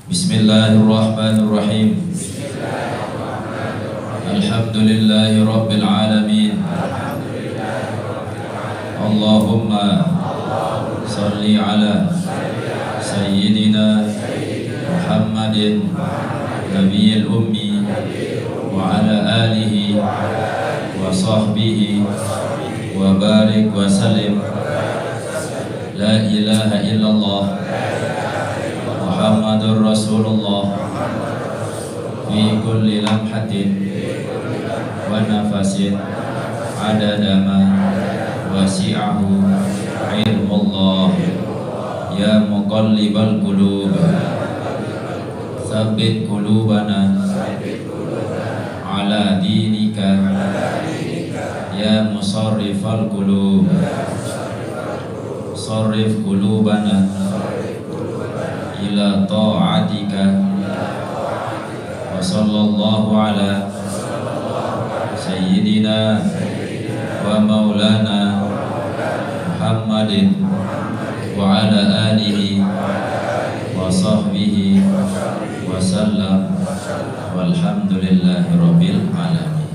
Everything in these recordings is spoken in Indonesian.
Bismillahirrahmanirrahim. Alhamdulillahi rabbil alamin. Allahumma salli ala sayyidina Muhammadin nabiyil ummi wa ala alihi wa sahbihi wa barik wa sallim. La ilaha illallah Muhammadur Rasulullah fi kulli lamhatin wa nafasin adada ma wasi'ahu ilmullah. Ya muqallibal qulub tsabbit qulubana ala dinika. Ya musarrifal qulub sarrif qulubana ila ta'atika. Wa sallallahu ala sayyidina wa maulana Muhammadin wa ala alihi wa sahbihi wa sallam. Walhamdulillahi rabbil alamin.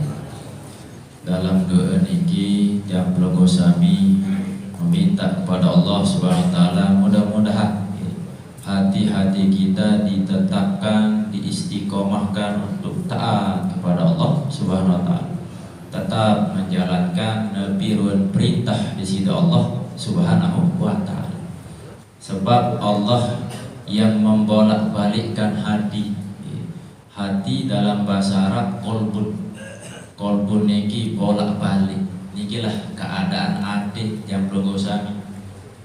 Dalam doa niki Jamblo Gosami meminta kepada Allah Subhanahu wa taala, mudah-mudahan hati-hati kita ditetapkan, diistiqomahkan untuk taat kepada Allah Subhanahu wa taala, tetap menjalankan birun perintah di sisi Allah Subhanahu wa taala. Sebab Allah yang membolak-balikkan hati. Hati dalam bahasa Arab kolbun niki bolak-balik. Nikilah keadaan adik yang belum Gosami.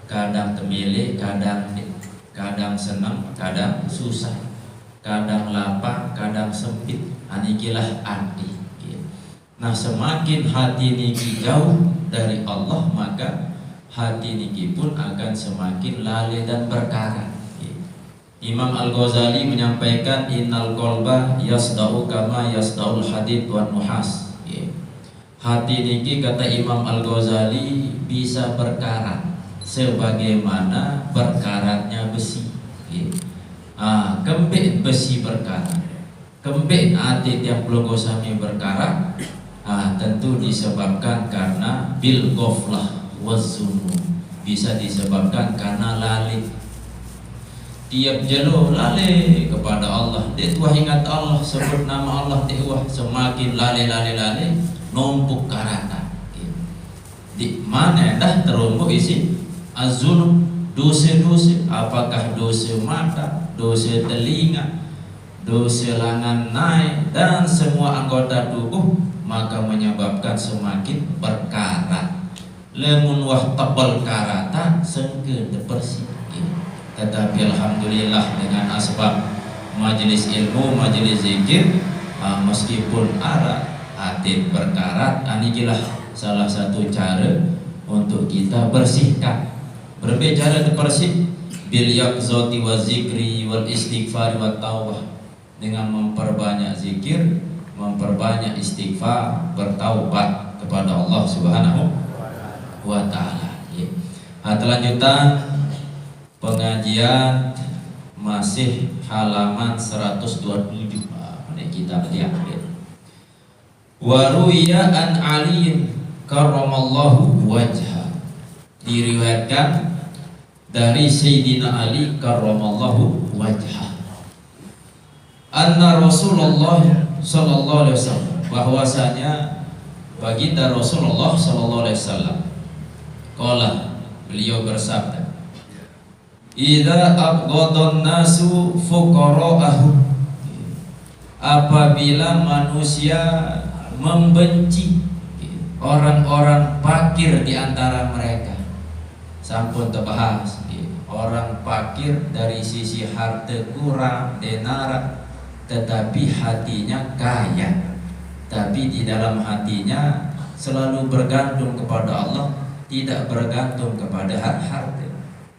Kadang temile, kadang senang, kadang susah, kadang lapang, kadang sempit. Anikilah adik. Nah, semakin hati niki jauh dari Allah, maka hati niki pun akan semakin lalai dan berkarat. Imam Al-Ghazali menyampaikan, innal qalba yasda'u kama yasda'ul hadid wan nuhas. Hati niki, kata Imam Al-Ghazali, bisa berkarat sebagaimana berkaratnya besi. Kembik besi berkarat, kembik hati yang belum Gosami berkarat. Tentu disebabkan karena bil ghaflah wazunun, bisa disebabkan karena lalai. Tiap jelo lalai kepada Allah, dia ingat Allah, sebut nama Allah, dia semakin lalai numpuk karata. Di mana dah terumpuk isi azunub, dosa-dosa, apakah dosa mata, dosa telinga, dosa lengan naik, dan semua anggota tubuh, maka menyebabkan semakin berkarat. Lemun wah tebal karata sengke depresi. Tetapi alhamdulillah dengan asbab majelis ilmu, majelis zikir, meskipun ada hati berkarat, inilah salah satu cara untuk kita bersihkan. Berbicara bersih bil yaqzati wa zikri wal istighfar wa taubah, dengan memperbanyak zikir, memperbanyak istighfar, bertaubat kepada Allah Subhanahu wa taala. Lanjutan pengajian masih halaman 127. Ini kita lihat. Wa ruwiya an Ali karramallahu wajha, diriwayatkan dari Sayyidina Ali karramallahu wajha, anna Rasulullah sallallahu alaihi wasallam, bahwasanya baginda Rasulullah sallallahu alaihi wasallam, qala, beliau bersabda, idza abghadun nasu fuqara'ahum, apabila manusia membenci orang-orang fakir di antara mereka. Sampun terbahas, orang fakir dari sisi harta kurang, denar, tetapi hatinya kaya, tapi di dalam hatinya selalu bergantung kepada Allah, tidak bergantung kepada harta.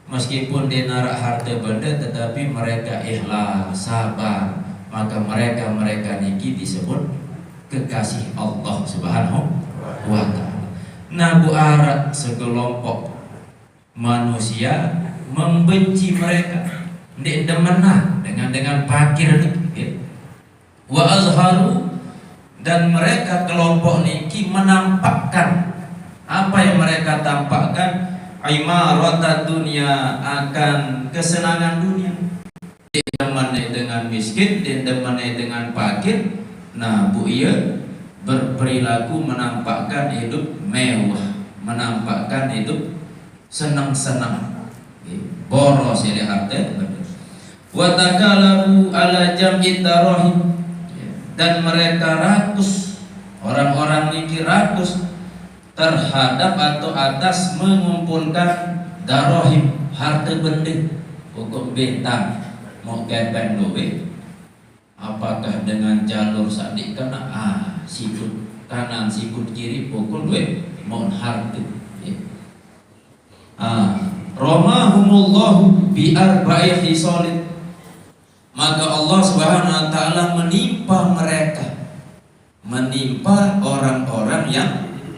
Meskipun dia narak harta benda, tetapi mereka ikhlas, sabar, maka mereka niki disebut kekasih Allah Subhanahu wa ta'ala. Nah, buarat sekelompok manusia membenci mereka, ndek demenan dengan fakir niki. Wa azharu, dan mereka kelompok niki menampakkan apa yang mereka tampakkan, imarata dunia, akan kesenangan dunia. Demenai dengan miskin, demenai dengan fakir. Nah, bu iya berperilaku menampakkan hidup mewah, menampakkan hidup senang-senang, boros ini artinya. Wa takalamu ala jam'i darahim, dan mereka rakus, orang-orang niki rakus terhadap atau atas mengumpulkan darahim, harta benda, pokok bentang, mau kepen duit. Apakah dengan jalur sadik kena sikut kanan sikut kiri pukul duit mau harta. Romahumullahu bi arba'i khisalin, maka Allah Subhanahu wa taala menimpa mereka, menimpa orang-orang yang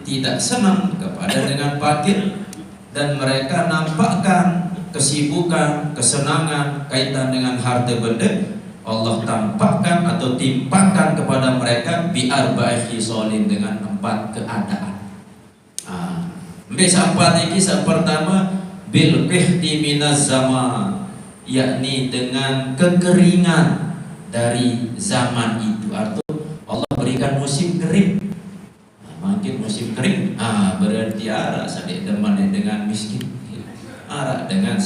tidak senang kepada dengan fakir, dan mereka nampakkan kesibukan, kesenangan kaitan dengan harta benda. Allah tampakkan atau timpakan kepada mereka bi arba'i khisalin, dengan 4 keadaan. Bisa 4 ini. Pertama, bil qihti minaz zaman, yakni dengan kekeringan dari zaman itu, atau Allah berikan musim kering. Makin musim kering, berarti arak sadik teman dengan miskin, arak dengan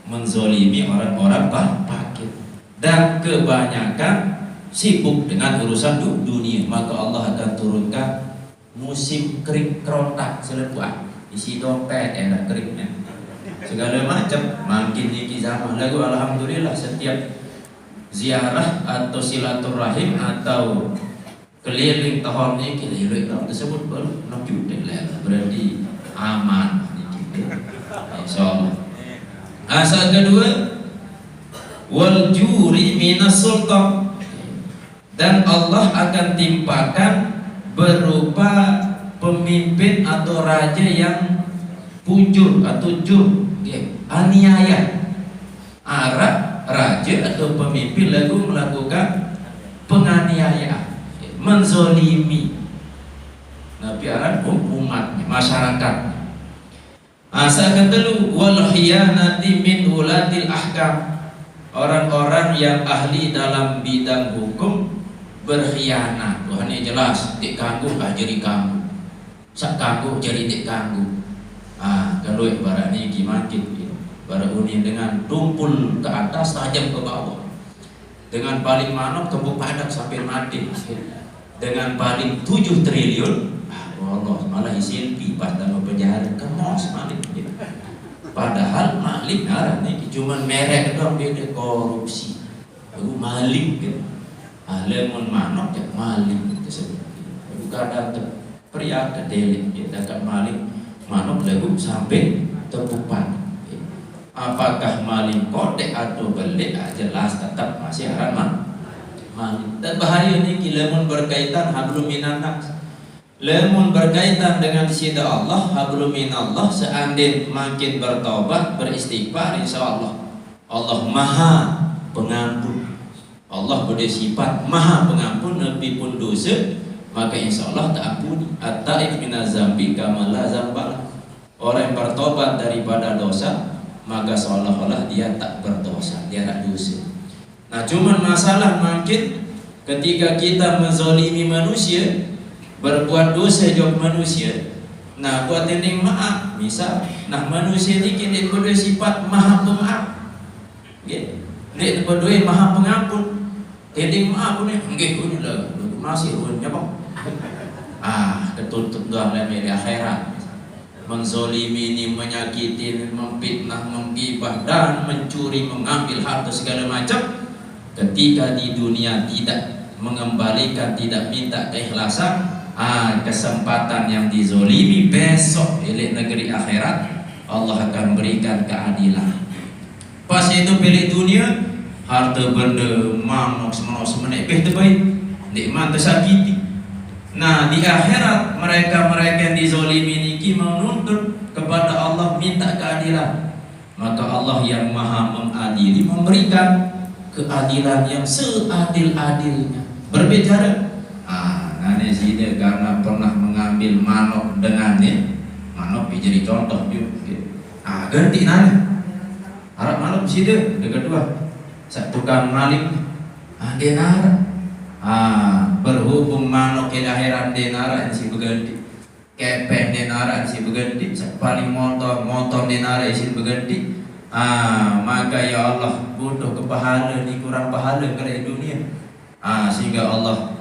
menzolimi orang-orang fakir, dan kebanyakan sibuk dengan urusan dunia, maka Allah akan turunkan musim kering kerontak selepuan, isi dompet enak keringnya, segala macam. Makin niki zaman lagu alhamdulillah, setiap ziarah atau silaturahim atau keliling tahun ini keliling tersebut baru 6 juta lah, berarti aman insyaallah. Asal kedua, wal juri minas sultan, dan Allah akan timpakan berupa pemimpin atau raja yang pujur atau jur, aniaya. Arab raja atau pemimpin lalu melakukan penganiayaan, menzolimi Nabi Arab umatnya, masyarakatnya. Asal kedua, wal khiyanati min ulatil ahkam, orang-orang yang ahli dalam bidang hukum berkhianat. Tuhan ini jelas, dik kanggu jadi kanggu, sak kanggu jadi dik kanggu. Kalau ibarat ini gimana gitu, ibarat ini dengan tumpul ke atas tajam ke bawah, dengan paling manok kebuk padat sampai mati, dengan paling 7 triliun Allah malah isin pipas dalam penjara kemos malik. Padahal malik ngarang ini cuma merek doang, beda korupsi, lalu malik gitu. Lemon manok ya malik tersebut. Kadang pria kedelik kita dekat malik manok lagu sampai tepupan. Apakah maling kodek atau belik jelas tetap masih haram malik. Dan bahaya ini lemon berkaitan hablum minanas, lemon berkaitan dengan sida Allah, hablum minallah. Seandainya makin bertobat beristighfar, insyaallah Allah maha pengampun. Allah bersifat maha pengampun lebih pun dosa, maka insyaallah tak ampuni. At-taib minaz zambi kama la zambala, orang yang bertobat daripada dosa maka seolah-olah dia tak berdosa, dia tak dosa. Nah, cuman masalah makin ketika kita menzalimi manusia, berbuat dosa jauh manusia, nah buat tending maaf, misal, nah manusia ini kita berdua sifat maha pemaaf, dia berdua maha pengampun, tending maaf ni, enggak ini lah, masih ruannya bang, ketuntut doang dalam media akhirat, menzolimi ini, menyakiti, memfitnah, menggibah dan mencuri, mengambil harta segala macam. Ketika di dunia tidak mengembalikan, tidak minta keikhlasan, kesempatan yang dizolimi besok di negeri akhirat Allah akan berikan keadilan. Pas itu pilih dunia, harta benda manok semenek terbaik, nikmat tersakiti. Nah di akhirat mereka yang dizolimi niki menuntut kepada Allah minta keadilan, Maka Allah yang maha mengadili memberikan keadilan yang seadil-adilnya. Berbicara, nane sida karena pernah mengambil manok dengannya, manok jadi contoh juga. Ganti nane. Harap manok sida dekat dua. Satu tukang maling, denara. Berhubung manok ke akhiran denara si berganti. Kepeng denara si berganti. Paling motor denara si berganti. Maka ya Allah butuh kepahala ni kurang pahala ke dunia. Sehingga Allah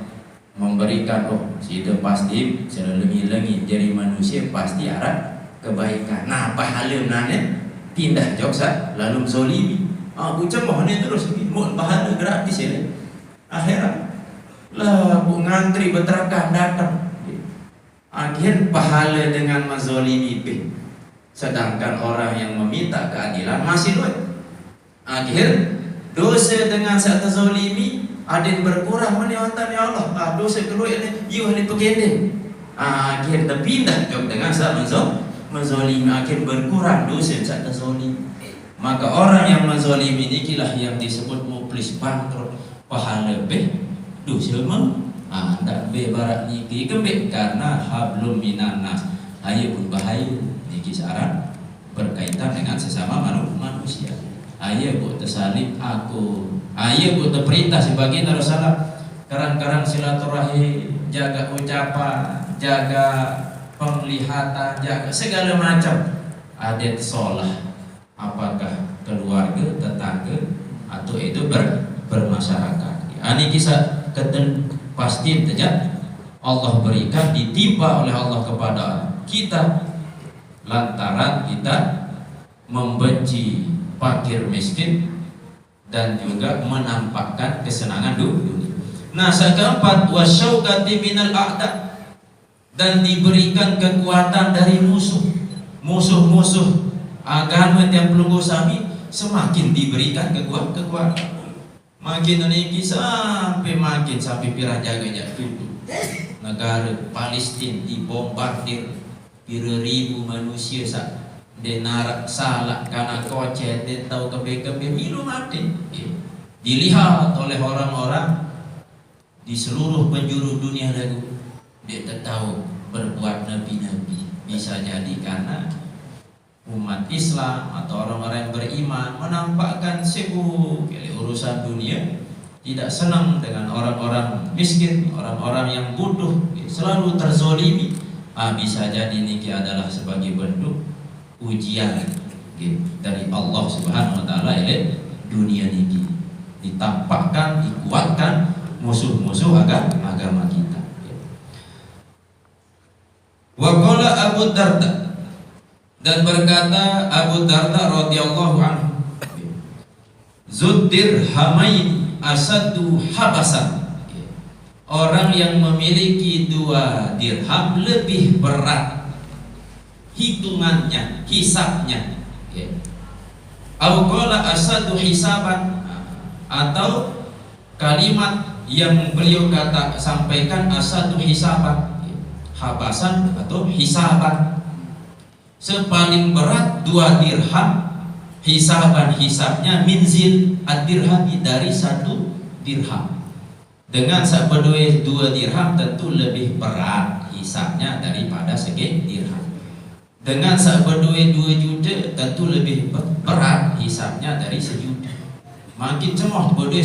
memberikan sida pasti selengi-lengi jadi manusia pasti harap kebaikan. Pahala nane pindah joksa lalu zalimi. Bucam mohonnya terus mau pahala gratis ya. Akhirat lah bu ngantri beterakan datang. Akhir pahala dengan mazalimi be. Sedangkan orang yang meminta keadilan masih luat. Akhir dosa dengan satu zalimi ada berkurang meniwatan ya Allah. Dosa keluar ini you hari pegende. Akhir terpindah jok dengan satu mazalimi akhir berkurang dosa satu zalimi. Maka orang yang menzalimi ini kilah yang disebut muflis bangkrut. Pahala be dosa mah ndak be barat niki kembe karena hablum minan nas. Ayo pun bahaya niki saran berkaitan dengan sesama manusia. Ayo bu tersalib aku. Ayo bu terperintah sebagai Rasulullah. Karang-karang silaturahim, jaga ucapan, jaga penglihatan, jaga segala macam adat sholat. Apakah keluarga, tetangga atau itu bermasyarakat. Ini kisah pasti terjadi. Allah berikan ditimpa oleh Allah kepada kita lantaran kita membenci fakir miskin dan juga menampakkan kesenangan dunia. Nah, keempat wasyaukati minal a'da, dan diberikan kekuatan dari musuh-musuh agama yang pelunggu sami semakin diberikan kekuatan. Makin niki sampai pirang jaga jatuh. Negara Palestina dibombardir ribu manusia denar salah karena kocet dia tahu kebe-kebe milu mati. Dilihat oleh orang-orang di seluruh penjuru dunia lagu dia tahu berbuat nabi-nabi. Bisa jadi karena umat Islam atau orang-orang yang beriman menampakkan sibuk urusan dunia, tidak senang dengan orang-orang miskin, orang-orang yang butuh, selalu terzolimi. Bisa jadi niki adalah sebagai bentuk ujian dari Allah Subhanahu wa taala dunia niki ditampakkan, dikuatkan musuh-musuh agama kita. Wa qala Abu Darda, dan berkata Abu Darda radhiyallahu anhu, Zuddir hamain asadu habasan. Orang yang memiliki 2 dirham lebih berat hitungannya, hisabnya. Au qala asadu hisaban, atau kalimat yang beliau sampaikan asadu hisaban, habasan atau hisaban. Sepaling berat 2 dirham, hisaban hisabnya minzil ad-dirhami, dari 1 dirham. Dengan sebedua 2 dirham tentu lebih berat hisabnya daripada segi dirham. Dengan sebedua 2 juta tentu lebih berat hisabnya dari 1 juta. Makin cemoh bedua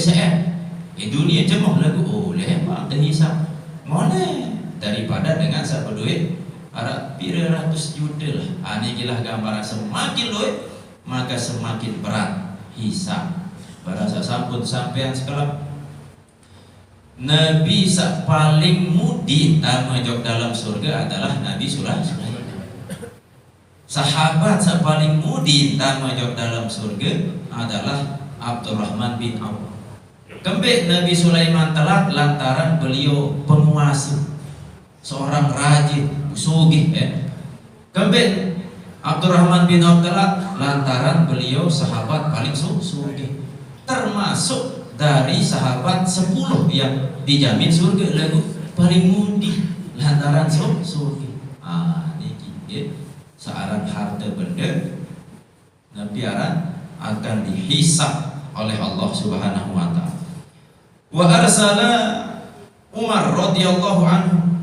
dunia cemoh lagu lemak dan hisab mana daripada dengan sebedua ada pira ratus juta lah. Ini gila gambaran semakin loe maka semakin berat hisab. Berasa sampun sampean sekolah Nabi paling mudi tamajok dalam surga adalah Nabi Sulaiman. Sahabat paling mudi tamajok dalam surga adalah Abdurrahman bin Auf. Kembali Nabi Sulaiman telat lantaran beliau penguasa, seorang rajin, sugih. Kembali Abdurrahman bin Auf telat lantaran beliau sahabat paling sugih, termasuk dari sahabat 10 yang dijamin surga lagu paling mudi lantaran sugih. Niki searan harta benda Nabi akan dihisab oleh Allah Subhanahu wa taala. Wa arsala Umar radhiyallahu anhu,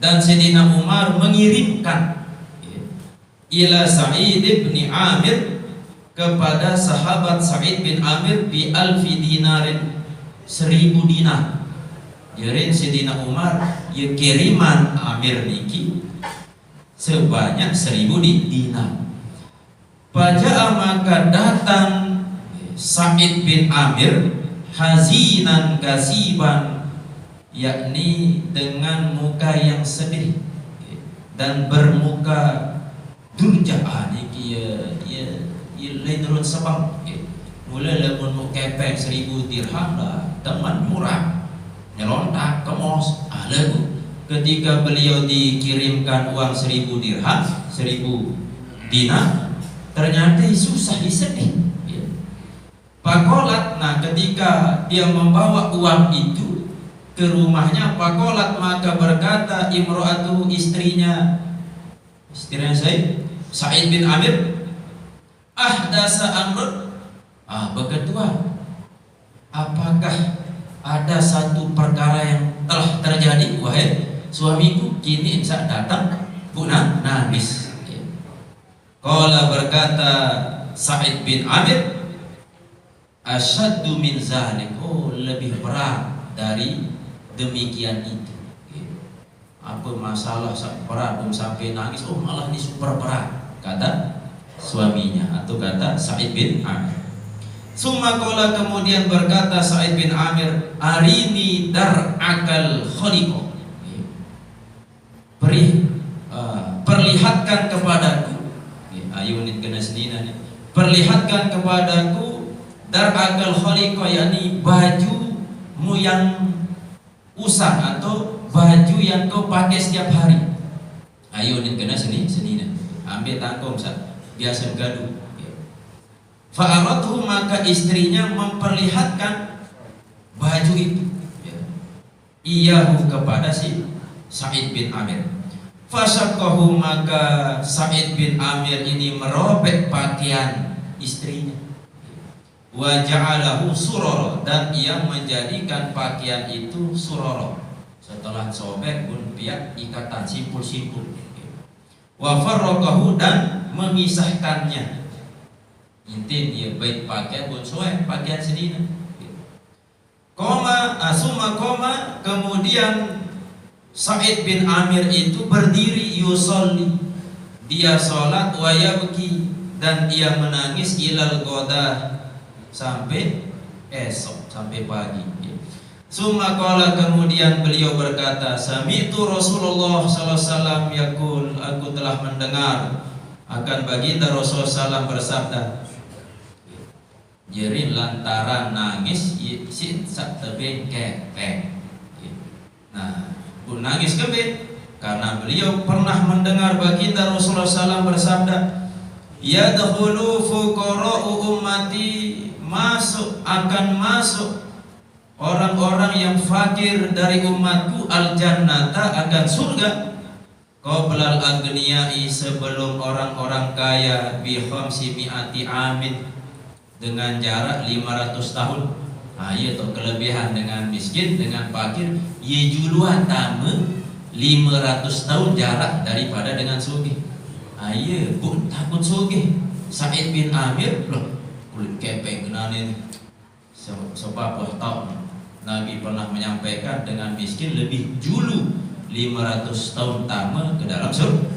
dan Sayyidina Umar mengirimkan ila Sa'id bin Amir, kepada sahabat Sa'id bin Amir, bi alfi dinarin, 1000 dinar. Jadi Sayyidina Umar ya kiriman Amir niki sebanyak 1000 dinar. Paja'a, maka datang Sa'id bin Amir hazinan kasiban, yakni dengan muka yang sedih dan bermuka durjah. Niki ya lain turun sebab mulai lamun mau kepeng 1000 dirham lah teman murah nyelontak ke mos. Lalu ketika beliau dikirimkan uang 1000 dirham, 1000 dinar, ternyata susah disedih. Pakolat, nah ketika dia membawa uang itu ke rumahnya, pakolat, maka berkata imro'atu, istrinya Sa'id bin Amir, ahdasa amrun, beketua, apakah ada satu perkara yang telah terjadi wahai suamiku, kini saat datang punah nangis. Qala, berkata Sa'id bin Amir, asyaddu min zalik, lebih berat dari demikian itu. Apa masalah berat sampai nangis? Malah ini super berat, kata suaminya atau kata Sa'id bin Amir. Summa qala, kemudian berkata Sa'id bin Amir, arini dar'akal khaliqo, perlihatkan kepadaku, ayo nit kena senina, perlihatkan kepadaku dar'akal khaliqo, yakni bajumu yang usang atau baju yang kau pakai setiap hari. Ayo nih kena senina, ambil tangkom biasa gaduh. Fa'arathu, maka istrinya memperlihatkan baju itu iyahu, kepada si Sa'id bin Amir. Fasyaqahu, maka Sa'id bin Amir ini merobek pakaian istrinya. Wa ja'alahu suroro, dan ia menjadikan pakaian itu suroro. Setelah sobek pun pihak ikatan simpul-simpul. Wa farraqahu, dan memisahkannya. Intin ya baik pakaian pun soek pakaian sedina. Asuma koma, kemudian Sa'id bin Amir itu berdiri, yusolli, dia sholat, wa yabki, dan dia menangis, ilal goda, sampai esok, sampai pagi. Summa qala, kemudian beliau berkata, sami'tu Rasulullah sallallahu alaihi wasallam yaqul, aku telah mendengar akan baginda Rasulullah SAW bersabda. Jadi lantaran nangis sin sak tebing kepeng. Nah, pun nangis kebe karena beliau pernah mendengar baginda Rasulullah SAW bersabda, yadkhulu fuqara'u ummati, akan masuk orang-orang yang fakir dari umatku al-jannata, akan surga, qoblal aghniyai, sebelum orang-orang kaya, bi khamsi mi'ati amin, dengan jarak 500 tahun. Iya tuh kelebihan dengan miskin, dengan fakir, ye juluan tamu 500 tahun jarak daripada dengan sugih. Iya pun takut sugih. Sa'id bin Amir loh kulit kepeng kenalin. Sebab tahu Nabi pernah menyampaikan dengan miskin lebih julu 500 tahun tamu ke dalam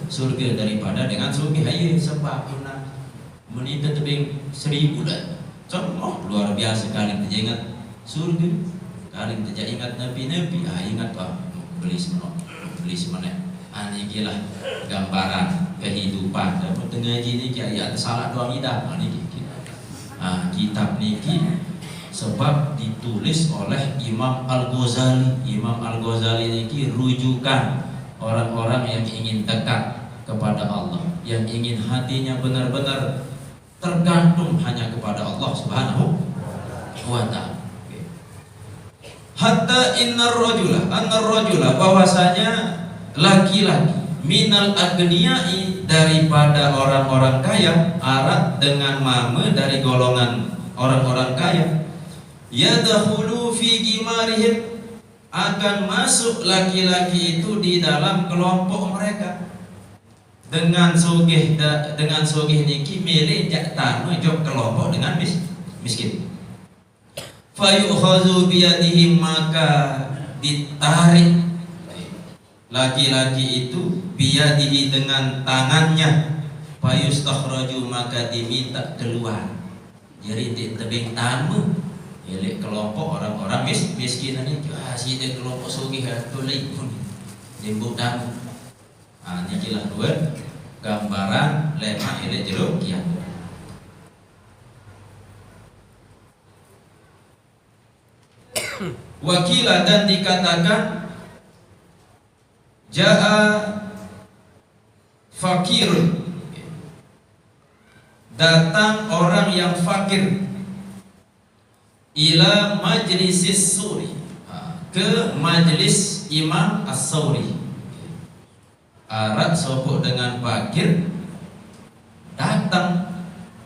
surga daripada dengan sugih. Iya sebab pernah menita tebing 1000 lah. Luar biasa, kali ingat surga, kali ingat nabi-nabi, ingat beli semua ini gila gambaran kehidupan. Dan tengah ini kiai ada salah doang hidup niki. Kitab niki sebab ditulis oleh Imam Al-Ghazali. Imam Al-Ghazali niki rujukan orang-orang yang ingin dekat kepada Allah, yang ingin hatinya benar-benar tergantung hanya kepada Allah Subhanahu wa ta'ala. Hatta annar rajula, bahwasanya laki-laki, minal aghniyai daripada orang-orang kaya, arat dengan mame dari golongan orang-orang kaya, yadkhulu fi gimarihim akan masuk laki-laki itu di dalam kelompok mereka dengan sogeh niki milih jak tanu jok kelompok dengan miskin. Fayu'khazu biyadihim maka ditarik laki-laki itu biyadihi dengan tangannya, fayustakhraju maka diminta keluar. Jadi di tebing tamu milik kelompok orang-orang miskin ini si kelompok sugih tu lain pun dimbuk tamu. Ini jelas dua gambaran lemah ile jeruk kiam. Wakila dan dikatakan Ja'a fakir, datang orang yang fakir, ila majlisis suri, ke majlis Imam As-Sawri. Arat sopok dengan fakir datang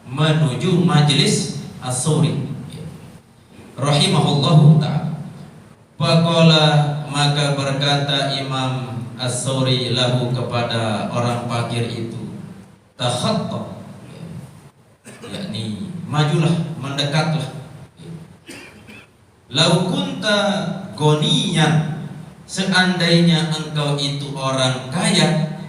menuju majlis As-Sawri rahimahullahu ta'ala. Faqala maka berkata Imam As-Sawri lahu kepada orang fakir itu, takhattab, yakni majulah, mendekatlah. Lau kunta goniyan, seandainya engkau itu orang kaya,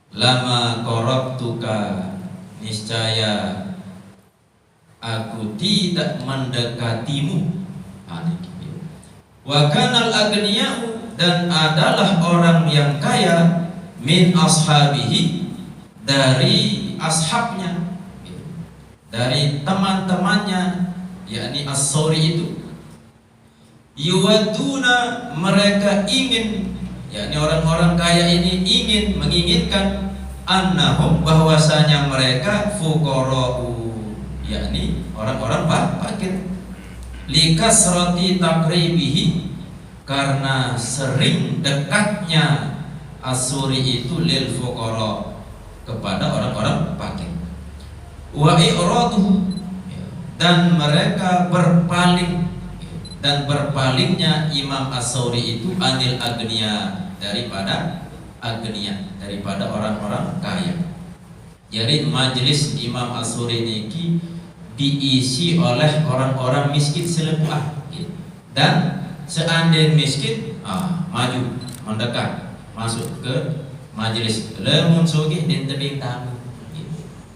lama qarabtuka, niscaya aku tidak mendekatimu. Wa kanal aghniya'u, dan adalah orang yang kaya, min ashabihi, dari ashabnya, dari teman-temannya, yakni As-Sawri itu. Yuwaduna, mereka ingin, yakni orang-orang kaya ini menginginkan, annahum, bahwasanya mereka fuqara'u, yakni orang-orang fakir, likasrati taqribihi, karena sering dekatnya As-Sawri itu lil fuqara, kepada orang-orang fakir. Wa i'raduhu, dan mereka berpaling, dan berpalingnya Imam As-Sawri itu anil agniya, daripada agniya, daripada orang-orang kaya. Jadi majelis Imam As-Sawri niki diisi oleh orang-orang miskin selebuah, dan seandainya miskin maju mendekat masuk ke majelis lemun sugih di tebing tamu,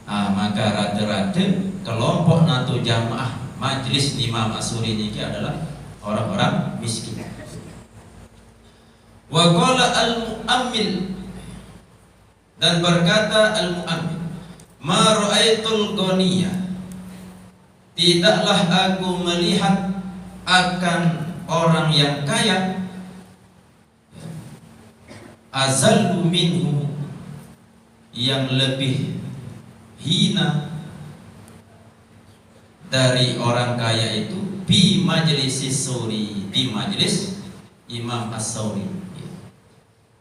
maka rata-rata kelompok natu jamaah majelis Imam As-Sawri ini adalah orang-orang miskin. Wa qala al-mu'ammil, dan berkata al-mu'ammil, ma ra'aitul ghaniyah, tidaklah aku melihat akan orang yang kaya, azallu minhu, yang lebih hina dari orang kaya itu, bi majlis As-Sawri, di majlis Imam As-Sawri.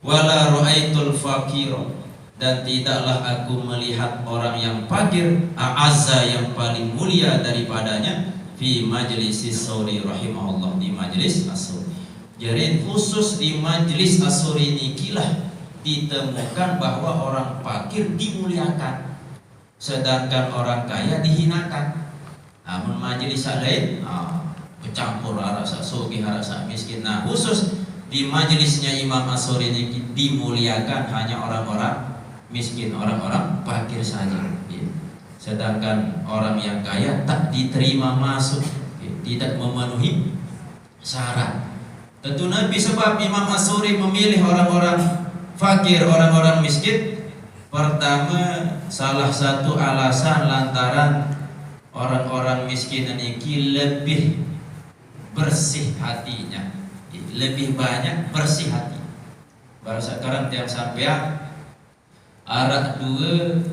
Wala ra'aitul faqira, dan tidaklah aku melihat orang yang fakir, a'azza, yang paling mulia daripadanya, fi majlis As-Sawri rahimahullah, di majlis As-Sawri. Jadi khusus di majlis As-Sawri ini kilah ditemukan bahwa orang fakir dimuliakan, sedangkan orang kaya dihinakan. Namun majelis lain bercampur, rasa sugih, rasa miskin. Nah, khusus di majelisnya Imam As-Sawri ini dimuliakan hanya orang-orang miskin, orang-orang fakir saja. Sedangkan orang yang kaya tak diterima masuk, tidak memenuhi syarat. Tentu Nabi, sebab Imam As-Sawri memilih orang-orang fakir, orang-orang miskin. Pertama, salah satu alasan lantaran orang-orang miskin ini lebih bersih hatinya, lebih banyak bersih hati. Baru sekarang tiap sampean arak dua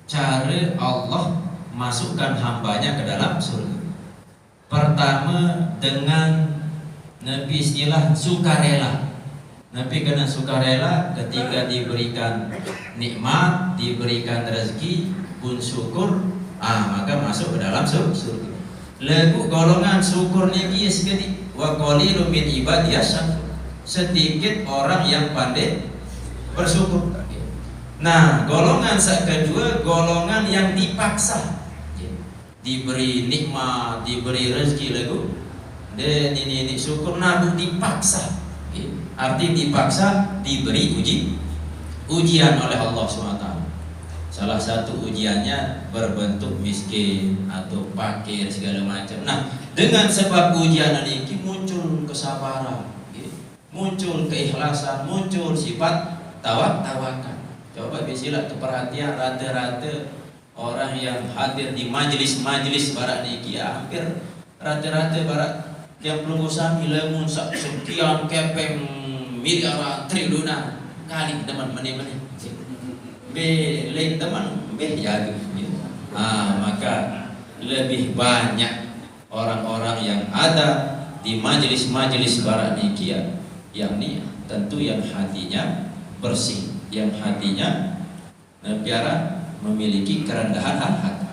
cara Allah masukkan hambanya ke dalam surga. Pertama dengan Nabi istilah sukarela. Nabi kena sukarela ketika diberikan nikmat, diberikan rezeki pun syukur, maka masuk ke dalam surga. Lagu golongan syukur niki sedikit, wa qalilun min ibadiyas, sedikit orang yang pandai bersyukur. Nah, golongan kedua, golongan yang dipaksa, diberi nikmat, diberi rezeki lagu, dan ini syukur nabu dipaksa. Arti dipaksa, diberi ujian oleh Allah SWT. Salah satu ujiannya berbentuk miskin atau fakir segala macam. Nah, dengan sebab ujian ini muncul kesabaran, muncul keikhlasan, muncul sifat tawakal. Coba bisilah perhatian rata-rata orang yang hadir di majelis barat niki, hampir rata-rata barat yang perlu sami lemun sekian kepeng miliaran triliunan kali teman meni lain teman ya maka lebih banyak orang-orang yang ada di majelis barat niki yakni tentu yang hatinya bersih, yang hatinya biara memiliki kerendahan hati.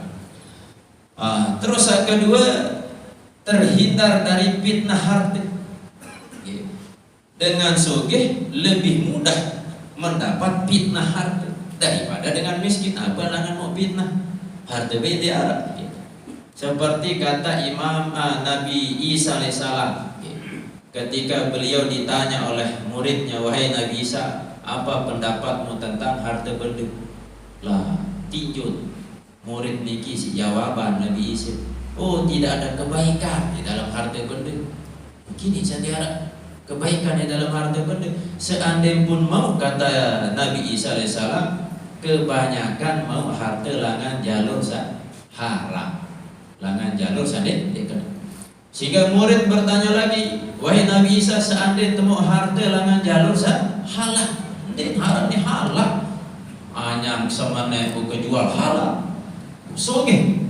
Terus yang kedua, terhindar dari fitnah harta. Dengan sugih lebih mudah mendapat fitnah harta daripada dengan miskin. Apa langan mau fitnah harta beda. Seperti kata Imam Nabi Isa alaihissalam ketika beliau ditanya oleh muridnya, wahai Nabi Isa, apa pendapatmu tentang harta benda? Lah, tinjut murid niki si jawaban Nabi Isa, oh tidak ada kebaikan di dalam harta benda. Begini saya kebaikan di dalam harta benda. Seandainya pun mau, kata Nabi Isa alaihissalam, kebanyakan mau harta langan jalur haram, langan jalur dekat. Sehingga murid bertanya lagi, wahai Nabi Isa, seandainya temu harta langan jalur halal, haram ni halal, hanya semana kejual halal. Soge,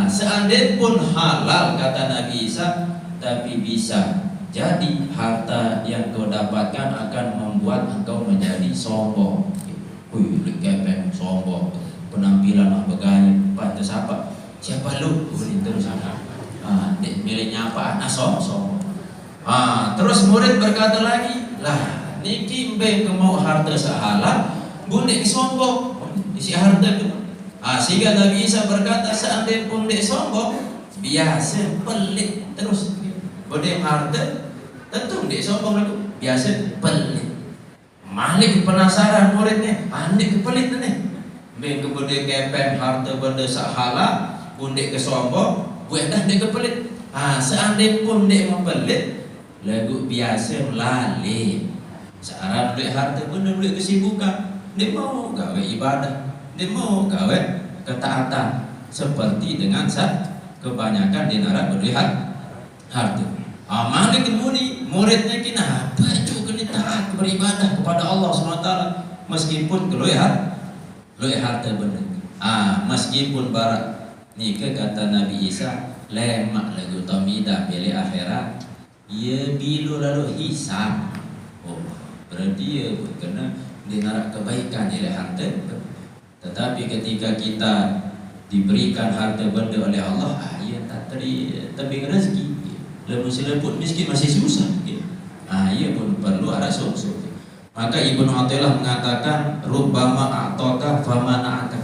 seandainya pun halal, kata Nabi Isa, tapi bisa jadi harta yang kau dapatkan akan membuat engkau menjadi sombong. Kepeng sombong, penampilan bergaya, pantas apa? Siapa lu? Terus apa? Miliknya apa? Sombong. Terus murid berkata lagi, lah, niki mbe kemau harta sehalal, bundek sombong, isi harta tu. Sehingga Nabi Isa berkata, seandainya pun dek sombong, biasa pelit terus. Bundek harta, tentu dek sombong itu biasa pelit. Malik penasaran muridnya, aneh kepelit nih. Mbe bundek kepeng harta benda sehalal, bundek kesombong, buat dah dek kepelit. Seandainya pun dek mempelit, lagu biasa melalih. Sekarang duit harta benda, duit kesibukan, dia mau gawe ibadah, dia mau gawe ketaatan, seperti dengan kebanyakan di neraka berduit harta. Malik kemuni muridnya kena baju kena taat beribadah kepada Allah SWT meskipun keluar harta benda. Meskipun barat nika kata Nabi Isa lemak lagu tamida pilih akhirat, ia bilu lalu hisab. Berarti ia kena dinarak kebaikan oleh harta. Tetapi ketika kita diberikan harta benda oleh Allah, ia tak tebing rezeki. Lepas pun miskin masih susah. Ia pun perlu ada solusi. Maka Ibnu Athaillah mengatakan, rubbama a'taka famana'aka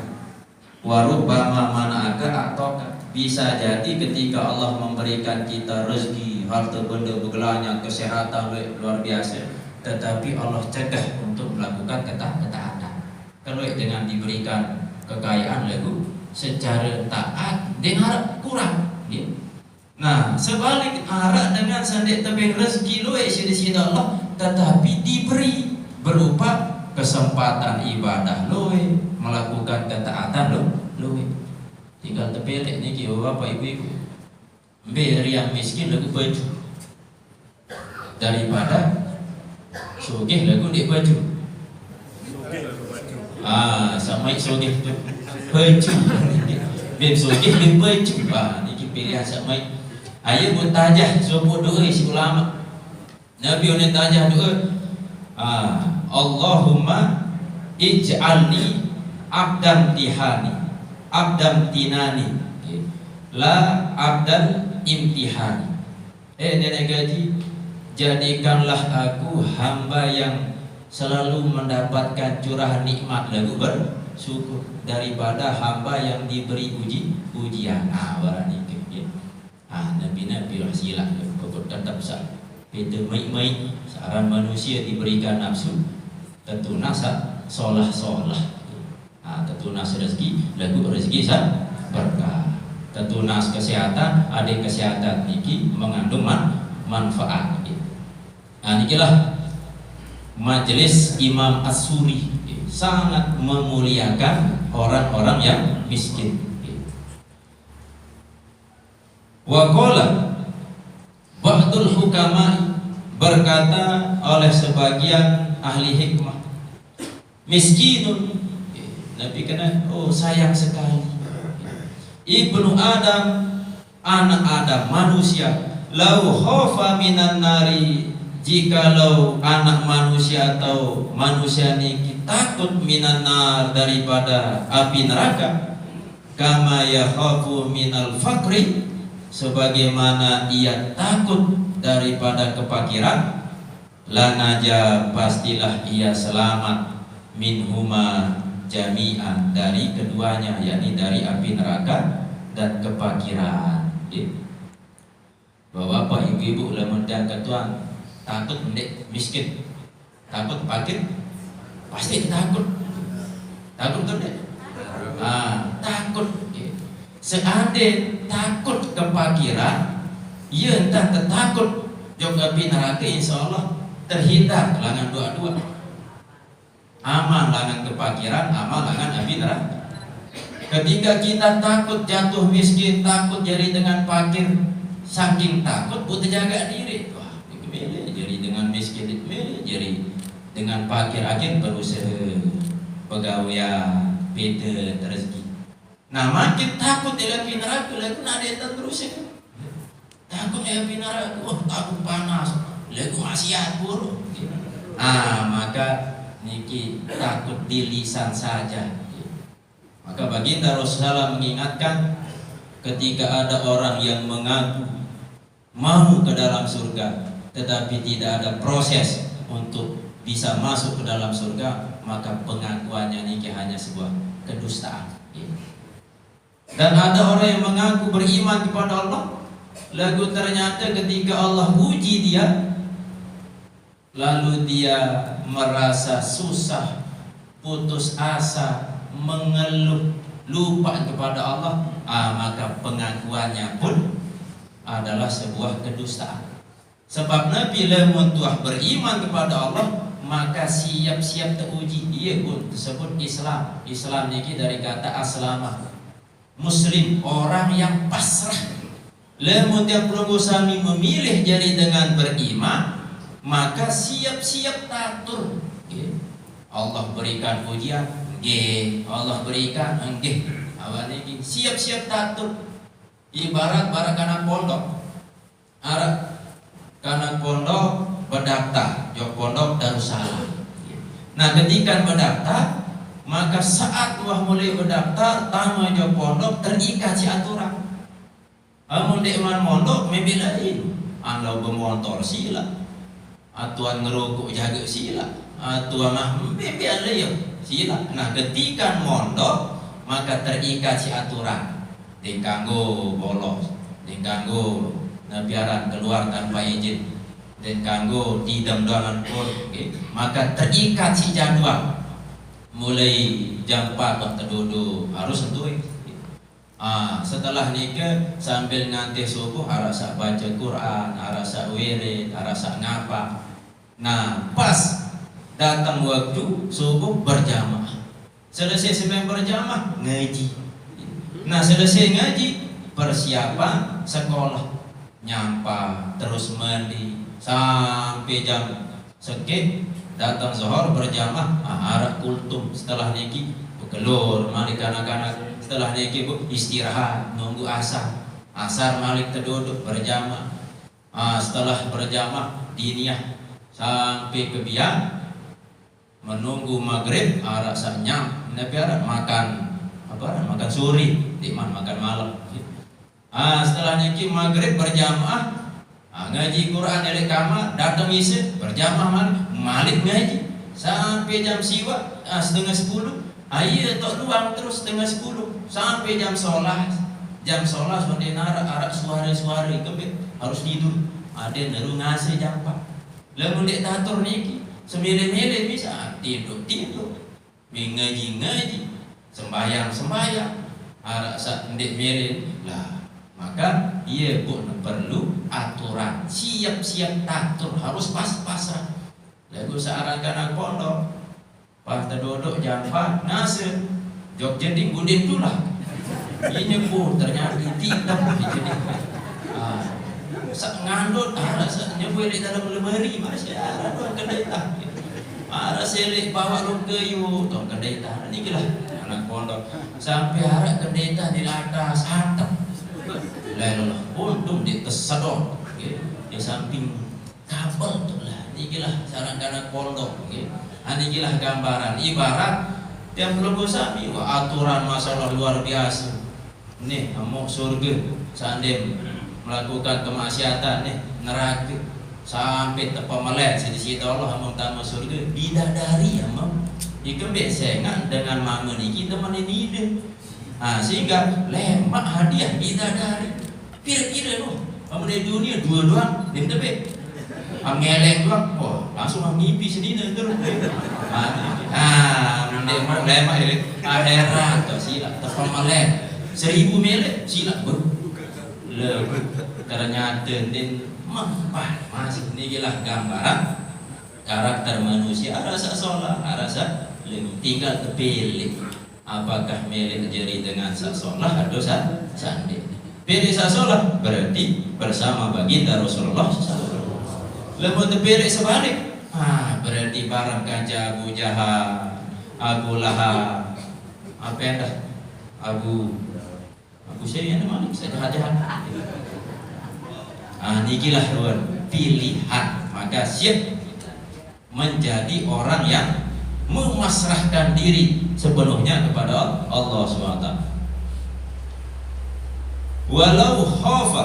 wa rubbama mana'aka a'taka. Bisa jadi ketika Allah memberikan kita rezeki, harta benda bergelanya, kesehatan luar biasa, tetapi Allah cegah untuk melakukan ketaatan. Kalau dengan diberikan kekayaan lagu secara taat, dia harap kurang. Nah, sebalik harap dengan sandek tebing rezeki luwe sisi Allah, tetapi diberi berupa kesempatan ibadah luwe, melakukan ketaatan luwe. Tinggal tepelek niki bapak ibu-ibu, beri yang miskin lagu baju daripada sugih lagu dek baju. Samai sugih baju, beb sugih beb baju. Niki pilihan samai. Ayo buat tajah, semua doa si ulama. Nabi udah tajah doa. Allahumma ij'alni abdan tihani, abdan tinani, la abdan imtihani. Nenek gaji, jadikanlah aku hamba yang selalu mendapatkan curahan nikmat lalu bersyukur daripada hamba yang diberi ujian. Barang ini nabi-nabi lah silap pokok tetap sah. Itu mai-mai seorang manusia diberikan nafsu tentu nasa solah. Tentu nas rezeki lagu rezeki sah berkah. Tentu nas kesehatan, ada kesehatan niki mengandung manfaat. Nikilah majelis Imam As-Suri sangat memuliakan orang-orang yang miskin. Wa qala ba'dul hukama, berkata oleh sebagian ahli hikmah, miskinun, Nabi kena sayang sekali, ibnu Adam, anak Adam, manusia, lau khofa minan nari, jikalau anak manusia atau manusia ini takut minan nar, daripada api neraka, kama yakhafu minal fakri, sebagaimana ia takut daripada kefakiran, lanaja, pastilah ia selamat, minhuma jami'an, dari keduanya, yakni dari api neraka dan kefakiran. Bapak ibu-ibu lamun dan ketuan takut mendek miskin, takut fakir, pasti takut tuh dek. Takut. Seandainya takut kefakiran, ia entah tertakut jok api neraka, insya Allah terhindar langan dua-dua. Aman langan kefakiran, aman langan api neraka. Ketika kita takut jatuh miskin, takut jadi dengan fakir, saking takut butuh jaga diri. Wah, jadi dengan miskin, jadi dengan fakir akhir berusaha pegawai beda rezeki. Nah, makin takut dia api neraka, lagu ada terus ya. Takut dia api neraka, takut panas, lagu maksiat buruk. Maka niki takut di lisan saja. Maka baginda Rasulullah mengingatkan, ketika ada orang yang mengaku mau ke dalam surga tetapi tidak ada proses untuk bisa masuk ke dalam surga, maka pengakuannya niki hanya sebuah kedustaan. Dan ada orang yang mengaku beriman kepada Allah, lalu ternyata ketika Allah uji dia, lalu dia merasa susah, putus asa, mengeluh, lupa kepada Allah, maka pengakuannya pun adalah sebuah kedustaan. Sebab Nabi lamun tuah beriman kepada Allah, maka siap-siap teruji. Dia pun disebut Islam. Islam ini dari kata aslama, muslim, orang yang pasrah. Lamun tiap sami memilih jadi dengan beriman, maka siap-siap tatur. Allah berikan ujian, Allah berikan, awan ini siap-siap tatur. Ibarat kanak pondok, kanak pondok berdaftar, jok pondok Darussalam. Nah, ketika berdaftar, maka saat wah mulai berdaftar, tamu jok pondok terikat si aturan. Amun dekman mondok membelain, anda bermotor sila, atuan ngerokok jaga sila, atuan mah membelain sila. Nah, ketika mondok, maka terikat si aturan. Dikanggo bolos, dikanggo biaran keluar tanpa izin, dan kanggo tidak dengan pun, maka terikat si jadwal. Mulai jam 4 waktu duduk harus tentu. Setelah nikah sambil nganti subuh arasa baca Quran, arasa wirid, arasa ngapa. Nah, pas datang waktu subuh berjamaah. Selesai sembahyang berjamaah ngaji. Nah, selesai ngaji persiapan sekolah, nyampa terus mandi sampai jam sekian, datang zuhur berjamaah, arah kultum. Setelah niki keluar malik anak-anak, setelah niki istirahat nunggu asar malik terduduk berjamaah. Setelah berjamaah diniyah sampai ke biang menunggu maghrib arak sanyam nabi arak makan makan suri timan makan malam. Setelah niki maghrib berjamaah ngaji Quran dari kamar, datang isya berjamaah malik ngaji sampai jam siwa setengah 10. Iya tok luang terus setengah 10 sampai jam sholat sonde arak suara kebet harus tidur. Ada naru ngasih jam 4. Lalu dek tatur niki semile-mile bisa tidur ngaji sembayang arak sak ndek mile lah. Maka ia pun perlu aturan, siap-siap tatur, harus pas-pasan. Lalu searan-aran pondok pas terduduk jam 4 nase jok jadi gudin tulah ini pun ternyata tidak jadi sak ngandut sak nyebuh di dalam lemari masih ada tuan kedeta selik bawa lu kayu tuan kedeta ini lah anak pondok sampai arah kedeta di atas atap lalu untung di kesedot di samping kabel tu lah ini lah sarang anak pondok ini lah gambaran ibarat yang belum sami aturan masalah luar biasa nih mau surga sandem melakukan kemaksiatan nih neraka sampai tepa melek sedisi Allah among tamu surga bidadari among ikan besengan dengan mama niki teman ini ide sehingga lemak hadiah bidadari kira-kira loh amune dunia dua doang dem tebe ngeleng doang langsung mimpi sedina terus lemak ini akhirat sila tepa melek 1000 melek sila ternyata den mempah masih inilah gambaran karakter manusia rasa sholat rasa tinggal terpilih apakah melek jadi dengan sak sholat atau sandi pilih sak sholat berarti bersama baginda Rasulullah lepas terpilih sebalik berarti barang kaca Abu Jahal Abu Lahab apa yang dah Abu Syariah mana bisa jahat-jahat nikilah pilihan maka siap menjadi orang yang memasrahkan diri sepenuhnya kepada Allah SWT walau khafa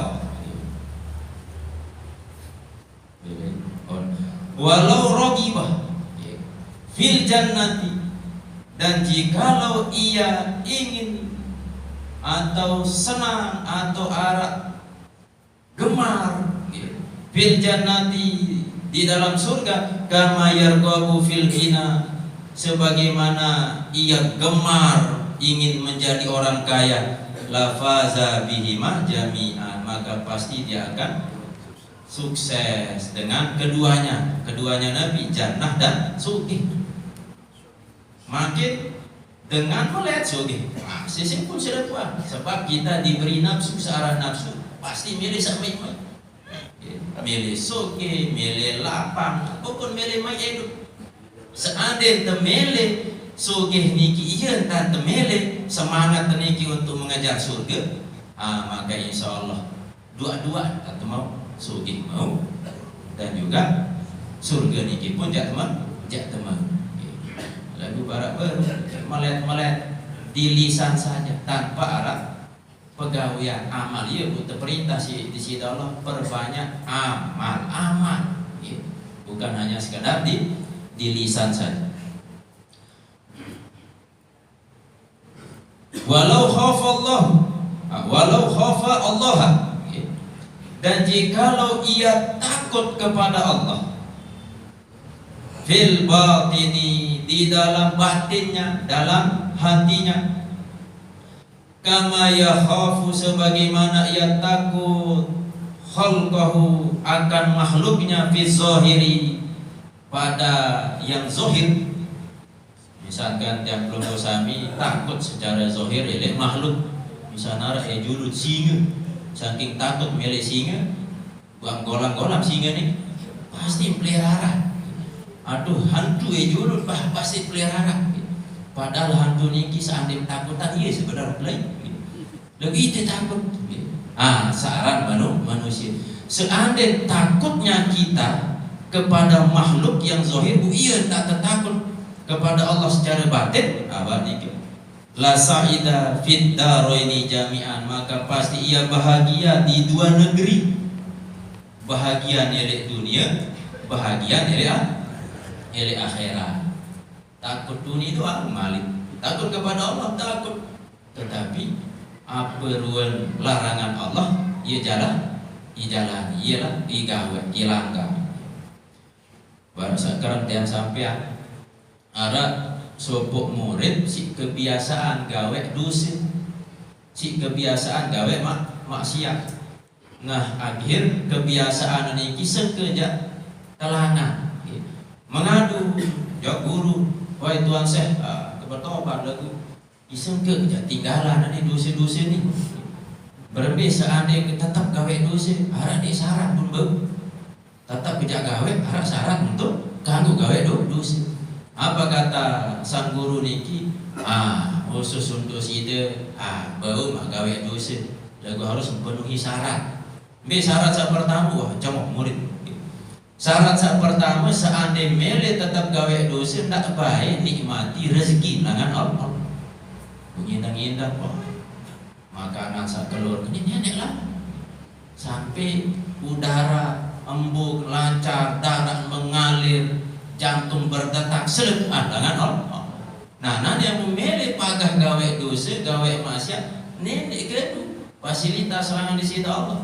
walau ragibah fil jannati dan jikalau ia ingin atau senang atau arak gemar fil jannati di dalam surga kama yarghabu fil ghina sebagaimana ia gemar ingin menjadi orang kaya lafaza bihima jami'an maka pasti dia akan sukses dengan keduanya Nabi jannah dan sugih makin dengan melihat sugih sesimpul sudah tua sebab kita diberi nafsu searah nafsu pasti milih sampai milih sugih milih lapang pokoknya milih mai hidup seandainya temele sugih niki iya dan temele semangat niki untuk mengejar surga maka insya Allah dua-dua atau mau sugih mau dan juga surga niki pun jak teman lalu barak melet di lisan saja tanpa arah pegawaian amal ya butuh perintah di sisi Allah perbanyak amal ya. Bukan hanya sekadar di lisan saja walau khafa Allah ya. Dan jikalau ia takut kepada Allah fil batini di dalam batinnya dalam hatinya kama yakhafu sebagaimana ia takut khalqahu akan makhluknya fi zahiri pada yang zahir misalkan yang belum sami takut secara zahir oleh makhluk misalnya julut singa saking takut milih singa buang golang-golang singa nih pasti pelihara aduh hantu julut pasti pelihara padahal hantu niki seandainya takutan iya sebenarnya lain lebih itu takut saran manusia seandainya takutnya kita kepada makhluk yang zahir iya tak takut kepada Allah secara batin, apa ni? La sa'ida fid daraini jami'an, maka pasti ia bahagia di dua negeri. Bahagia nilai dunia, bahagia nilai akhirat. Takut dunia itu malik, takut kepada Allah takut, tetapi apa ruang larangan Allah ia jalan, ialah igawe, ilanggar. Baru sekarang yang sampai ada sopok murid si kebiasaan gawe dosa, si kebiasaan gawe maksiat. Nah akhir kebiasaan ini sekejap telanang mengadu ya guru, wahai tuan saya bertobat lagu iseng kejap tinggalan ini dosa-dosa ni. Berbeza seandainya tetap gawe dosa, harap di syarat pun bau. Tetap kejap gawe, harap syarat untuk ganggu gawe dosa. Apa kata sang guru niki? Khusus untuk sida, bau mak gawe dosa. Lagu harus memenuhi syarat. Syarat yang pertama, wah cemok murid. Syarat yang pertama, seandainya mele tetap gawe dosa, tak baik nikmati rezeki langan Allah. Mengindang-indang, makanan sak keluar nenek lah. Sampai udara embuk lancar, darah mengalir, jantung berdetak selep dengan Allah. Nah, nanti yang memilih pagah gawe dosa, gawe maksiat, nenek kedu fasilitas serangan di situ Allah.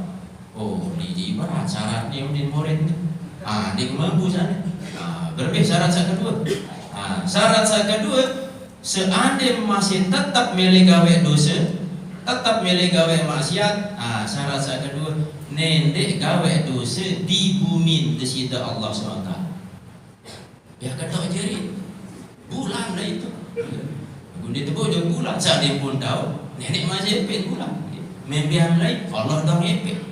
Oh, ini berat syaratnya udah murid. Dia mampu sana. Berbeda syarat yang kedua. Syarat yang kedua, seandainya masih tetap milih gawe dosa, tetap milih gawe maksiat, syarat yang kedua, nenek gawe dosa di bumi di situ Allah SWT. Ya ketok jari bulan lah itu. Gundi tebuk je bulan, saat dia pun tahu nenek masih epek bulan. Membiam lain Allah dong epek.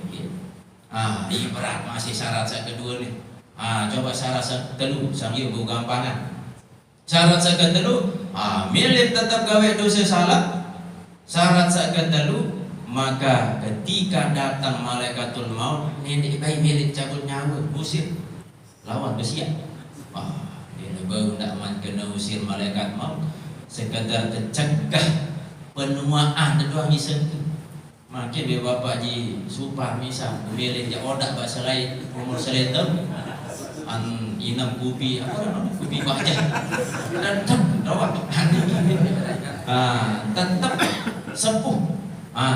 Ini berat masih syarat yang kedua ni. Coba syarat yang kedua sambil gampangan. Syarat yang kedua, milih tetap gawe dosa salah. Syarat yang kedua, maka ketika datang malaikatul maut, nenek bayi milih cabut nyawa, usir, lawan bersiap. Baru nak kena usir malaikat maut, sekadar tercegah penuaan doang iseng. Makin dia bapak ji supah misal milih je odak bahasa lain umur seletem inam kupi apa nama kupi baca dan rawat tetap sepuh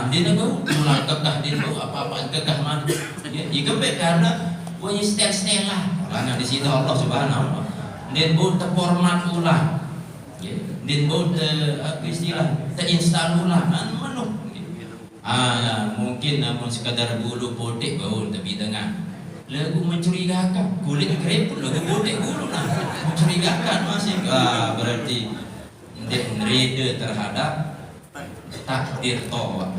dia nak pulang kekah dia apa-apa kekah mana dia gembek karena punya stel lah karena di situ Allah Subhanahu wa. Dia buat terformat ulang, dia buat istilah terinstall ulang, menuh. Mungkin namun sekadar bulu potek bau tapi dengan lagu mencurigakan, kulit kereput lagu potek bulu lah, mencurigakan masih. Berarti dia reda terhadap takdir toa.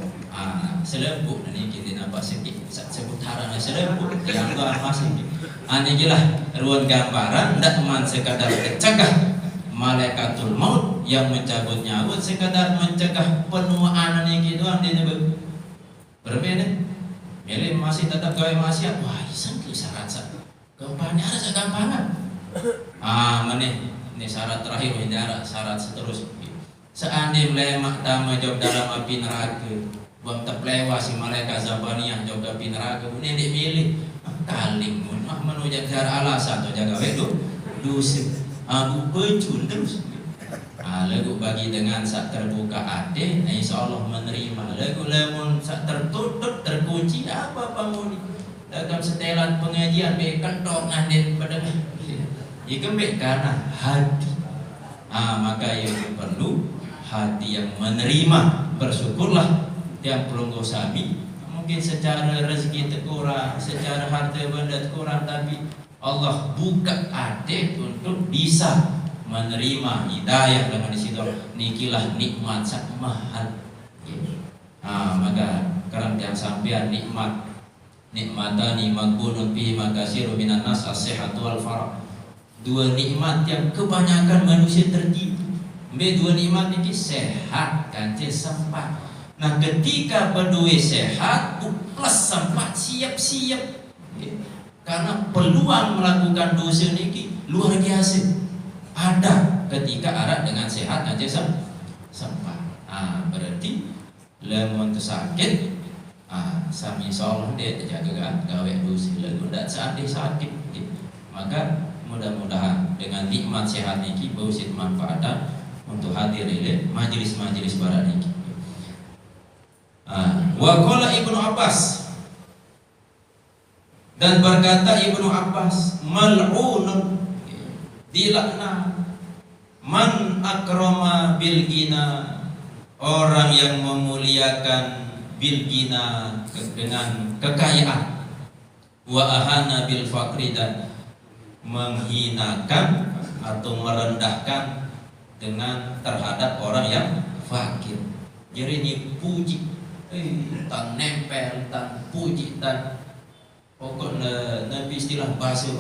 Selembut ni kita nampak sedikit seputaran selembut yang tu masih. Ini jelas ruang gambaran tidak cuma sekadar mencegah malaikatul maut yang mencabut nyawa, sekadar mencegah penuaan ini doang dia nyebut. Berbeda. Milih masih tetap gawe maksiat. Wah, iseng ke syarat gampannya ada segampangan. Ini syarat terakhir syarat seterusnya. Seandainya lemak dama jawab dalam api neraka, buat terpelewa si malaikat Zabaniyah jawab api neraka, ini dia milih kaling menuju jarak alasan atau jaga wedo dosa pecun terus. Lagu bagi dengan saat terbuka ade, insya-Allah menerima. Lagu lemon saat tertutup terkunci apa muni dalam setelan pengajian be kentok ngandin pada ikembek karena hati. Maka yang perlu hati yang menerima, bersyukurlah yang pelunggu sami. Mungkin secara rezeki terkurang, secara harta benda terkurang, tapi Allah buka hati untuk bisa menerima hidayah dengan disitu. Nikilah nikmat sak mahal. Maka karena yang sampean nikmatani maghbunun fi makasiru minan nas as-sihhatu wal farah. Dua nikmat yang kebanyakan manusia tertipu. Dua nikmat ini sehat dan sempat. Nah, ketika berdua sehat plus sempat siap-siap. Karena peluang melakukan dosa ini luar biasa. Ada ketika arak dengan sehat aja sempat. Berarti lemon sakit, sami insyaallah dia terjaga gawe dosa lalu ndak sakit. Maka mudah-mudahan dengan nikmat sehat niki bausit manfaat untuk hadir di majelis-majelis barat niki. Wa qala Ibnu Abbas, dan berkata Ibnu Abbas, mal'unun, dilaknat man akrama bil gina, orang yang memuliakan bil gina dengan kekayaan, wa ahana bil faqri, dan menghinakan atau merendahkan dengan terhadap orang yang fakir. Jadi ini puji, tan nempel, tan puji, tan pokoknya nabi istilah bahasa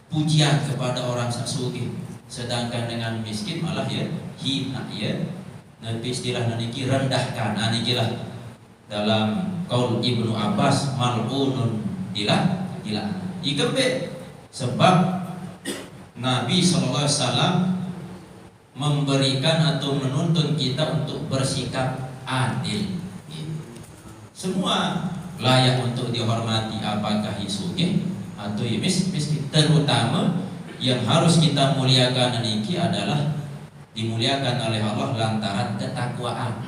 pujian kepada orang sasuki. Sedangkan dengan miskin malah ya hina ya. Nabi istilah niki rendahkan. Anikilah dalam qaul Ibnu Abbas, mal'unun ila ikebe. Sebab Nabi SAW memberikan atau menuntun kita untuk bersikap adil. Semua layak untuk dihormati, apakah sugih atau miskin. Terutama yang harus kita muliakan niki adalah dimuliakan oleh Allah lantaran ketakwaan.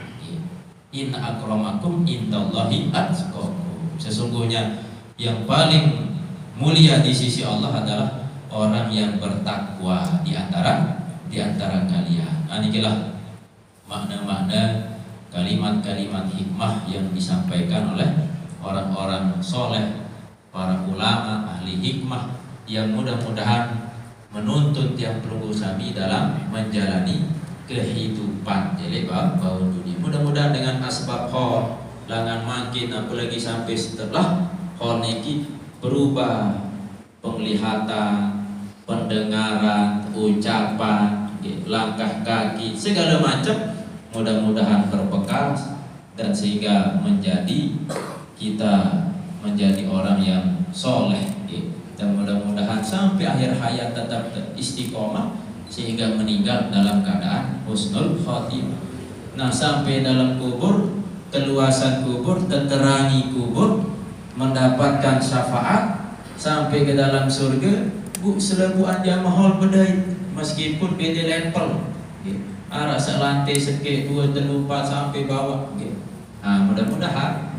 Inna akramakum indallahi atqakum. Sesungguhnya yang paling mulia di sisi Allah adalah orang yang bertakwa di antara kalian. Inilah makna-makna kalimat-kalimat hikmah yang disampaikan oleh orang-orang soleh, para ulama, ahli hikmah, yang mudah-mudahan menuntun tiang pelunggu sami dalam menjalani kehidupan jadi bau dunia. Mudah-mudahan dengan asbab khol langan makin, apalagi sampai setelah khol niki berubah penglihatan, pendengaran, ucapan, langkah kaki, segala macam mudah-mudahan berbekas, dan sehingga kita menjadi orang yang soleh, dan mudah-mudahan sampai akhir hayat tetap istiqomah sehingga meninggal dalam keadaan husnul khotimah. Nah, sampai dalam kubur, keluasan kubur, teterangi kubur, mendapatkan syafaat sampai ke dalam surga. Bu selebuan jamahol bedai meskipun beda level. Arah selantai sekek 2, 3, 4 sampai bawah. Mudah-mudahan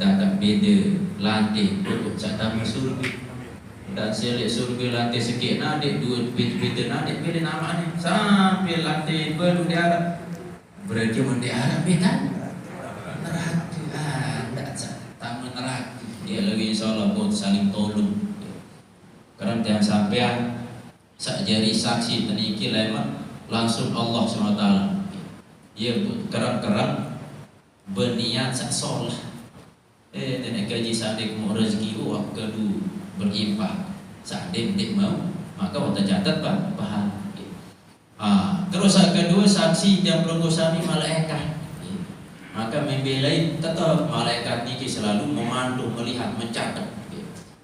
tak beda lantai untuk catama surga. Dan selik surga lantai sekek nadik 2 beda nadik beda namanya sampai lantai baru di Arab. Berarti di Arab beda neraka. Tak neraka. Dia lagi insyaallah pun saling tolong. Karena jangan sampai sakjari saksi teniki lemah langsung Allah SWT. Ia kerap-kerap berniat sak solah. Dan gaji sadik mau rezeki waktu kedua berimpah. Sadik mau maka waktu catat bahan. Terus yang kedua saksi yang pelunggu sami malaikat. Maka membelai tetap malaikat niki selalu memandu, melihat, mencatat.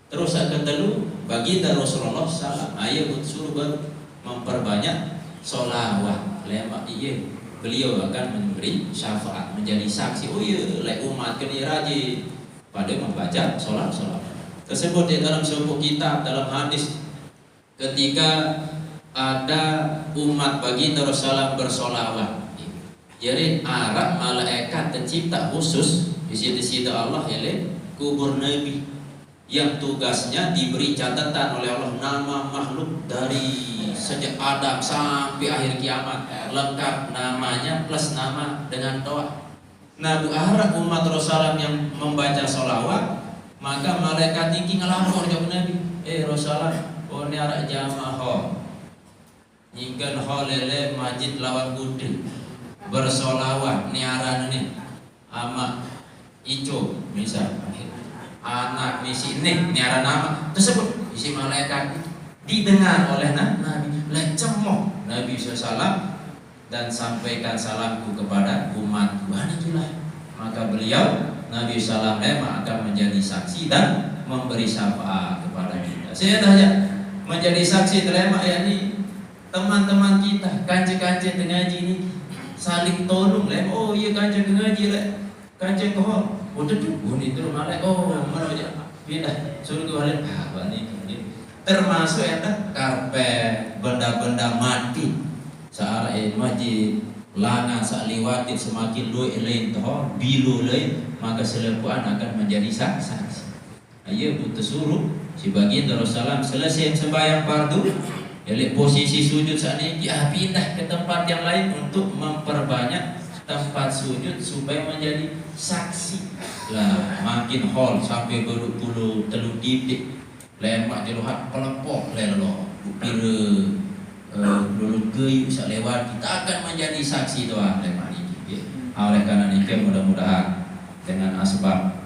Terus yang kedua baginda Rasulullah SAW ayat suruh memperbanyak sholawat. Lemak beliau akan memberi syafaat, menjadi saksi. Oh iya, lek umat kini rajin pada membaca sholat tersebut di dalam sebuah kitab, dalam hadis, ketika ada umat baginda Rasulullah bersolawat. Jadi Arab malaikat tercipta khusus di situ Allah oleh kubur Nabi, yang tugasnya diberi catatan oleh Allah nama makhluk dari sejak Adam sampai akhir kiamat, lengkap namanya plus nama dengan doa. Nah, Arab umat Rasulullah yang membaca sholawat, maka malaikat tinggi ngelapor jawab Nabi, Rasulullah, oh ini arah jamaah hingga holele majid lawan gudel bersolawat niaran ini ama ijo misal anak misi ini niaran nama tersebut isi malaikat didengar oleh Nabi, lecemok Nabi SAW, dan sampaikan salamku kepada umatku. Maka beliau Nabi SAW akan menjadi saksi dan memberi syafaat kepada kita. Saya tanya menjadi saksi terima yakni teman-teman kita, kanca-kanca tengaji ini saling tolong lah. Oh iya kanca tengaji lah, kanca kohor. Oh tu ni terus malai. Oh mana aja pindah suruh balik. Bani termasuk eta karpet, benda-benda mati. Saare masjid lana sakliwati semakin luai lain toh bilu lain, maka selepuan akan menjadi saksi. Ayo butuh suruh si baginda Rasulullah selesai sembahyang fardu, ya posisi sujud saat ini pindah ke tempat yang lain untuk memperbanyak tempat sujud supaya menjadi saksi. Lah makin hall sampai berpuluh telur titik lemak jeluhat pelepok lelo kira dulu geyuk sak lewat kita akan menjadi saksi doa lemak ini. Oleh karena itu mudah-mudahan dengan asbab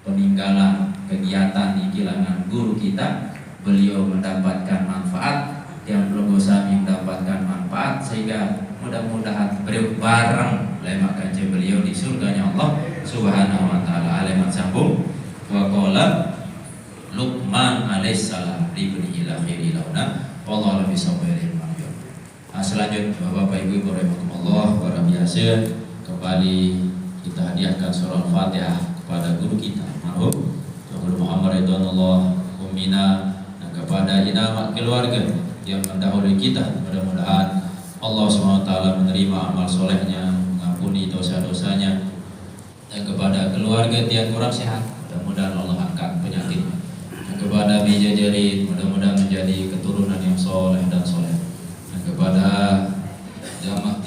peninggalan kegiatan di kilangan guru kita, beliau mendapatkan manfaat, yang belum usah mendapatkan manfaat, sehingga mudah-mudahan beliau bareng lemak kanjeng beliau di surganya Allah Subhanahu wa taala. Alamat sambung wa qala Luqman alaihissalam libnihi lakhiri launa wallahu la bisawiril maghfir. Selanjutnya Bapak Ibu rahimahumullah, para biasa kembali kita hadiahkan surah Al-Fatihah kepada guru kita marhum Guru Muhammad Ridwanullah Ummina, dan kepada inamat keluarga yang mendahului kita. Mudah-mudahan Allah SWT menerima amal solehnya, mengampuni dosa-dosanya, dan kepada keluarga tiang kurang sehat, mudah-mudahan Allah angkat penyakitnya. Dan kepada Bija Jarid, mudah-mudahan menjadi keturunan yang soleh dan soleh. Dan kepada jamaah